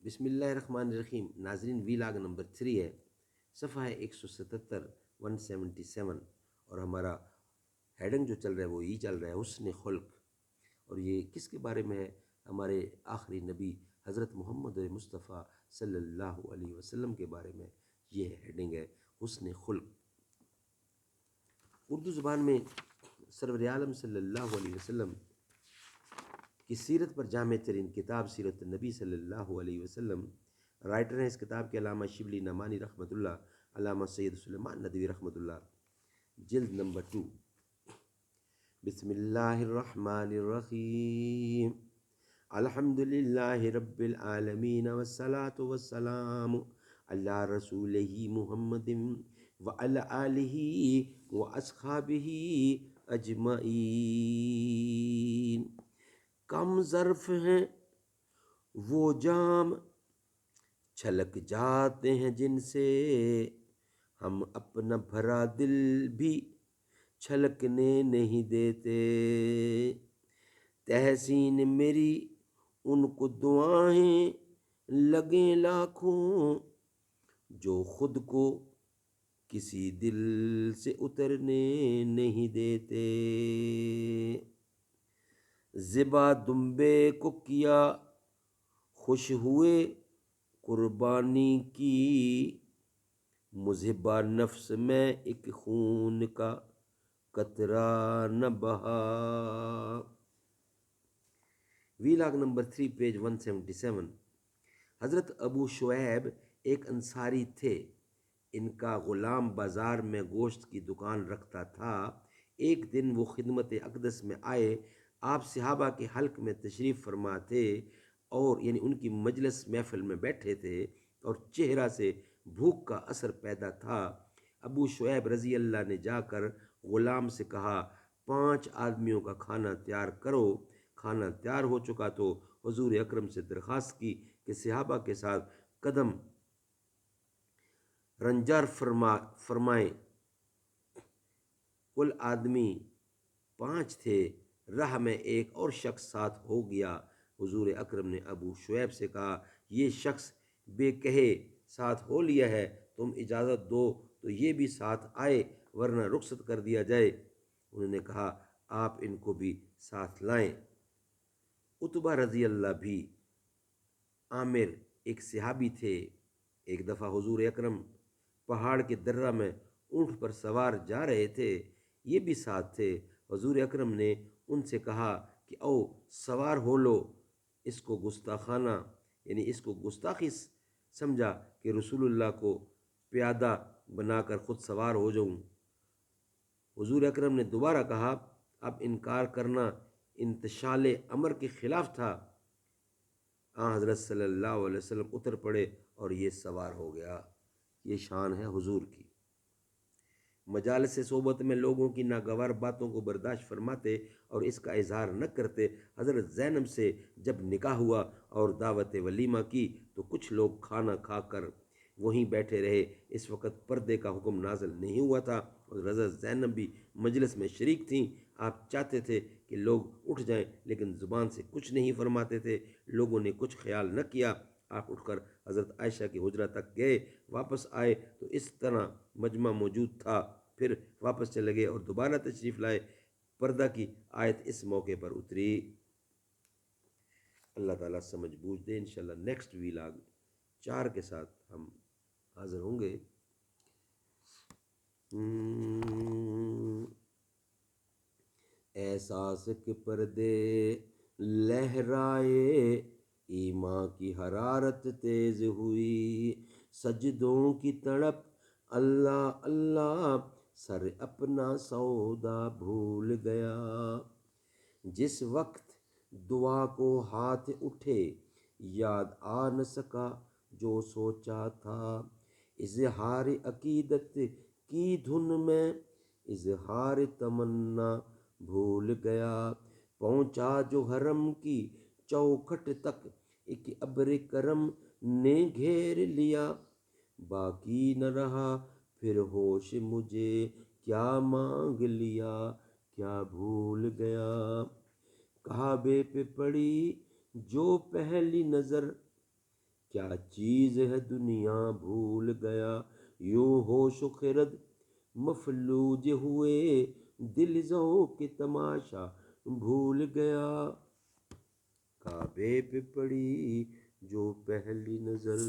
بسم اللہ الرحمن الرحیم۔ ناظرین، ویلاگ نمبر 3 ہے، صفحہ ہے 177 177، اور ہمارا ہیڈنگ جو چل رہا ہے وہ یہ چل رہا ہے حسن خلق۔ اور یہ کس کے بارے میں ہے؟ ہمارے آخری نبی حضرت محمد مصطفیٰ صلی اللہ علیہ وسلم کے بارے میں یہ ہیڈنگ ہے، حسن خلق۔ اردو زبان میں سرور عالم صلی اللہ علیہ وسلم کی سیرت پر جامع ترین کتاب سیرت النبی صلی اللہ علیہ وسلم، رائٹر ہیں اس کتاب کے علامہ شبلی نعمانی رحمۃ اللہ، علامہ سید سلیمان ندوی رحمۃ اللہ، جلد نمبر 2۔ بسم اللہ الرحمن الرحیم، الحمد للہ رب العالمین والصلاة والسلام علی رسولہ محمد وعلی آلہ واصحابہ اجمعین۔ کم ظرف ہیں وہ جام چھلک جاتے ہیں جن سے، ہم اپنا بھرا دل بھی چھلکنے نہیں دیتے۔ تحسین میری ان کو دعائیں لگیں لاکھوں، جو خود کو کسی دل سے اترنے نہیں دیتے۔ زبا دمبے کو کیا خوش ہوئے قربانی کی، مذہبہ نفس میں ایک خون کا قطرہ نہ بہا۔ Vlog number 3 page 177۔ حضرت ابو شعیب ایک انصاری تھے، ان کا غلام بازار میں گوشت کی دکان رکھتا تھا۔ ایک دن وہ خدمت اقدس میں آئے، آپ صحابہ کے حلق میں تشریف فرما تھے، اور یعنی ان کی مجلس محفل میں بیٹھے تھے، اور چہرہ سے بھوک کا اثر پیدا تھا۔ ابو شعیب رضی اللہ نے جا کر غلام سے کہا، 5 آدمیوں کا کھانا تیار کرو۔ کھانا تیار ہو چکا تو حضور اکرم سے درخواست کی کہ صحابہ کے ساتھ قدم رنجار فرمائیں۔ کل آدمی 5 تھے، راہ میں ایک اور شخص ساتھ ہو گیا۔ حضور اکرم نے ابو شعیب سے کہا، یہ شخص بے کہے ساتھ ہو لیا ہے، تم اجازت دو تو یہ بھی ساتھ آئے، ورنہ رخصت کر دیا جائے۔ انہوں نے کہا، آپ ان کو بھی ساتھ لائیں۔ عتبہ رضی اللہ بھی عامر ایک صحابی تھے۔ ایک دفعہ حضور اکرم پہاڑ کے درہ میں اونٹ پر سوار جا رہے تھے، یہ بھی ساتھ تھے۔ حضور اکرم نے ان سے کہا کہ او سوار ہو لو۔ اس کو گستاخانہ یعنی اس کو گستاخی سمجھا کہ رسول اللہ کو پیادہ بنا کر خود سوار ہو جاؤں۔ حضور اکرم نے دوبارہ کہا، اب انکار کرنا انتشال امر کے خلاف تھا۔ حضرت صلی اللہ علیہ وسلم اتر پڑے اور یہ سوار ہو گیا۔ یہ شان ہے حضور کی۔ مجالس صحبت میں لوگوں کی ناگوار باتوں کو برداشت فرماتے اور اس کا اظہار نہ کرتے۔ حضرت زینب سے جب نکاح ہوا اور دعوت ولیمہ کی تو کچھ لوگ کھانا کھا کر وہیں بیٹھے رہے۔ اس وقت پردے کا حکم نازل نہیں ہوا تھا، اور حضرت زینب بھی مجلس میں شریک تھیں۔ آپ چاہتے تھے کہ لوگ اٹھ جائیں، لیکن زبان سے کچھ نہیں فرماتے تھے۔ لوگوں نے کچھ خیال نہ کیا۔ آپ اٹھ کر حضرت عائشہ کے حجرہ تک گئے، واپس آئے تو اس طرح مجمع موجود تھا، پھر واپس چلے گئے اور دوبارہ تشریف لائے۔ پردہ کی آیت اس موقع پر اتری۔ اللہ تعالیٰ سمجھ بوجھ دے۔ انشاءاللہ نیکسٹ ویلاگ 4 کے ساتھ ہم حاضر ہوں گے۔ احساس کے پردے لہرائے، ایمان کی حرارت تیز ہوئی، سجدوں کی تڑپ اللہ اللہ، سر اپنا سودا بھول گیا۔ جس وقت دعا کو ہاتھ اٹھے، یاد آ نہ سکا جو سوچا تھا، اظہار عقیدت کی دھن میں اظہار تمنا بھول گیا۔ پہنچا جو حرم کی چوکھٹ تک، ایک ابر کرم نے گھیر لیا، باقی نہ رہا پھر ہوش مجھے، کیا مانگ لیا کیا بھول گیا۔ کعبے پہ پڑی جو پہلی نظر، کیا چیز ہے دنیا بھول گیا، یوں ہوش و خرد مفلوج ہوئے، دل ذوق تماشا بھول گیا۔ کعبے پہ پڑی جو پہلی نظر،